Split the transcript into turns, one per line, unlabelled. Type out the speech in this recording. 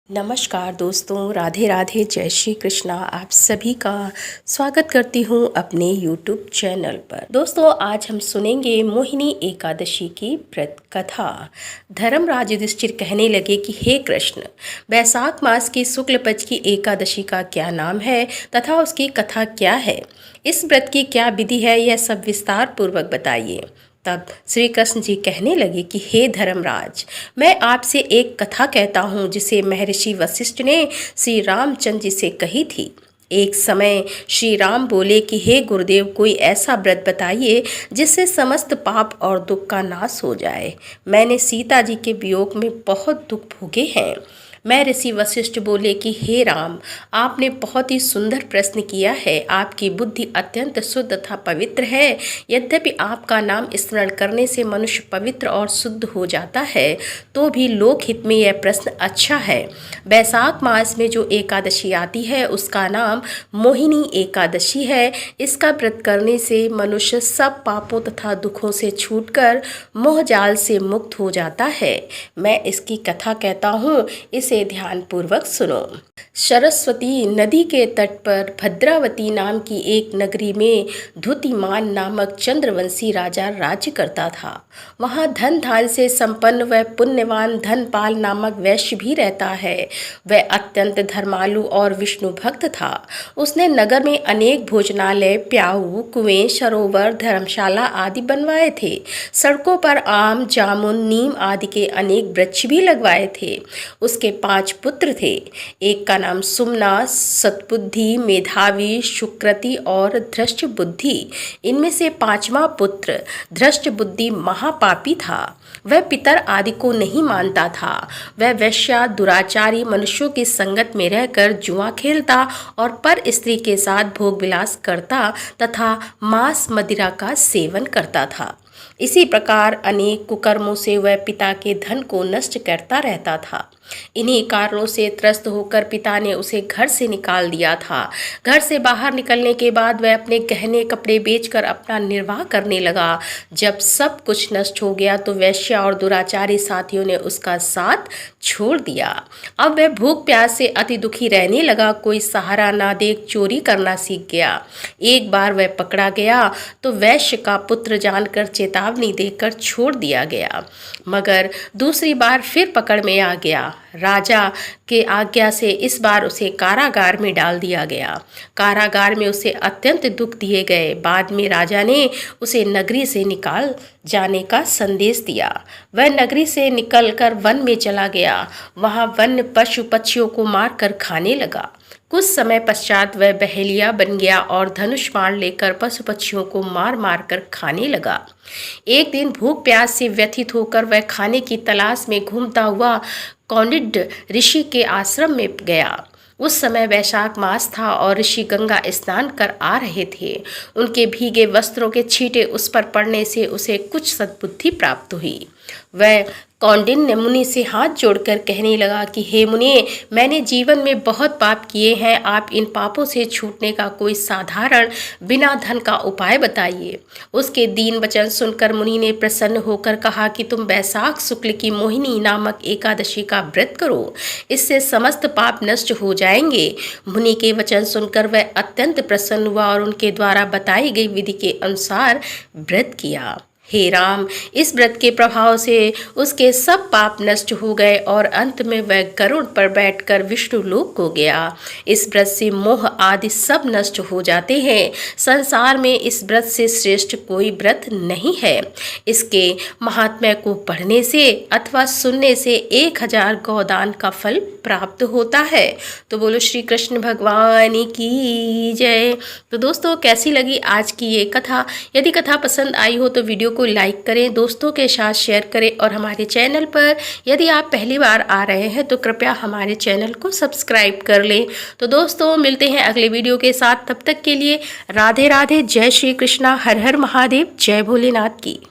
नमस्कार दोस्तों, राधे राधे, जय श्री कृष्णा। आप सभी का स्वागत करती हूँ अपने YouTube चैनल पर। दोस्तों, आज हम सुनेंगे मोहिनी एकादशी की व्रत कथा। धर्मराज युधिष्ठिर कहने लगे कि हे कृष्ण, वैशाख मास की शुक्ल पक्ष की एकादशी का क्या नाम है तथा उसकी कथा क्या है? इस व्रत की क्या विधि है, यह सब विस्तार पूर्वक बताइए। तब श्री कृष्ण जी कहने लगे कि हे धर्मराज, मैं आपसे एक कथा कहता हूँ जिसे महर्षि वशिष्ठ ने श्री रामचंद्र जी से कही थी। एक समय श्री राम बोले कि हे गुरुदेव, कोई ऐसा व्रत बताइए जिससे समस्त पाप और दुख का नाश हो जाए। मैंने सीता जी के वियोग में बहुत दुख भोगे हैं। मैं ऋषि वशिष्ठ बोले कि हे राम, आपने बहुत ही सुंदर प्रश्न किया है। आपकी बुद्धि अत्यंत शुद्ध तथा पवित्र है। यद्यपि आपका नाम स्मरण करने से मनुष्य पवित्र और शुद्ध हो जाता है, तो भी लोकहित में यह प्रश्न अच्छा है। वैशाख मास में जो एकादशी आती है उसका नाम मोहिनी एकादशी है। इसका व्रत करने से मनुष्य सब पापों तथा दुखों से छूटकर मोहजाल से मुक्त हो जाता है। मैं इसकी कथा कहता हूँ, इसे ध्यान पूर्वक सुनो। सरस्वती नदी के तट पर भद्रावती नाम की एक नगरी में धुतिमान नामक चंद्रवंशी राजा राज्य करता था। वहाँ धन धान से संपन्न व पुण्यवान धनपाल नामक वैश्य भी रहता है। वह अत्यंत धर्मालु और विष्णु भक्त था। उसने नगर में अनेक भोजनालय, प्याऊ, कुएं, सरोवर, धर्मशाला आदि बनवाए थे। सड़कों पर आम, जामुन, नीम आदि के अनेक वृक्ष भी लगवाए थे। उसके 5 पुत्र थे। एक का नाम सुमना, सतबुद्धि, मेधावी, सुकृति और धृष्ट बुद्धि। इनमें से 5वां पुत्र धृष्ट बुद्धि महापापी था। वह पितर आदि को नहीं मानता था। वह वेश्या, दुराचारी मनुष्यों की संगत में रहकर जुआ खेलता और पर स्त्री के साथ भोग विलास करता तथा मांस मदिरा का सेवन करता था। इसी प्रकार अनेक कुकर्मों से वह पिता के धन को नष्ट करता रहता था। इन्हीं कारणों से त्रस्त होकर पिता ने उसे घर से निकाल दिया था। घर से बाहर निकलने के बाद वह अपने गहने कपड़े बेचकर अपना निर्वाह करने लगा। जब सब कुछ नष्ट हो गया तो वैश्या और दुराचारी साथियों ने उसका साथ छोड़ दिया। अब वह भूख प्यास से अति दुखी रहने लगा। कोई सहारा ना देख चोरी करना सीख गया। एक बार वह पकड़ा गया तो वैश्य का पुत्र जानकर चेतावनी देकर छोड़ दिया गया, मगर दूसरी बार फिर पकड़ में आ गया। राजा के आज्ञा से इस बार उसे कारागार में डाल दिया गया। कारागार में उसे अत्यंत दुख दिए गए। बाद में राजा ने उसे नगरी से निकाल जाने का संदेश दिया। वह नगरी से निकलकर वन में चला गया। वहां वन्य पशु पक्षियों को मारकर खाने लगा। कुछ समय पश्चात वह बहेलिया बन गया और धनुष बाण लेकर पशु पक्षियों को मार मार कर खाने लगा। एक दिन भूख प्यास से व्यथित होकर वह खाने की तलाश में घूमता हुआ कौंडिन्य ऋषि के आश्रम में गया। उस समय वैशाख मास था और ऋषि गंगा स्नान कर आ रहे थे। उनके भीगे वस्त्रों के छींटे उस पर पड़ने से उसे कुछ सद्बुद्धि प्राप्त हुई। वह कौंडिन्य मुनि से हाथ जोड़कर कहने लगा कि हे मुनि, मैंने जीवन में बहुत पाप किए हैं। आप इन पापों से छूटने का कोई साधारण बिना धन का उपाय बताइए। उसके दीन वचन सुनकर मुनि ने प्रसन्न होकर कहा कि तुम वैशाख शुक्ल की मोहिनी नामक एकादशी का व्रत करो, इससे समस्त पाप नष्ट हो जाएंगे। मुनि के वचन सुनकर वह अत्यंत प्रसन्न हुआ और उनके द्वारा बताई गई विधि के अनुसार व्रत किया। हे राम, इस व्रत के प्रभाव से उसके सब पाप नष्ट हो गए और अंत में वह गरुड़ पर बैठकर विष्णु लोक को गया। इस व्रत से मोह आदि सब नष्ट हो जाते हैं। संसार में इस व्रत से श्रेष्ठ कोई व्रत नहीं है। इसके महात्म्य को पढ़ने से अथवा सुनने से 1000 गौदान का फल प्राप्त होता है। तो बोलो श्री कृष्ण भगवान की जय। तो दोस्तों, कैसी लगी आज की ये कथा? यदि कथा पसंद आई हो तो वीडियो को लाइक करें, दोस्तों के साथ शेयर करें और हमारे चैनल पर यदि आप पहली बार आ रहे हैं तो कृपया हमारे चैनल को सब्सक्राइब कर लें। तो दोस्तों, मिलते हैं अगले वीडियो के साथ। तब तक के लिए राधे राधे, जय श्री कृष्णा, हर हर महादेव, जय भोलेनाथ की।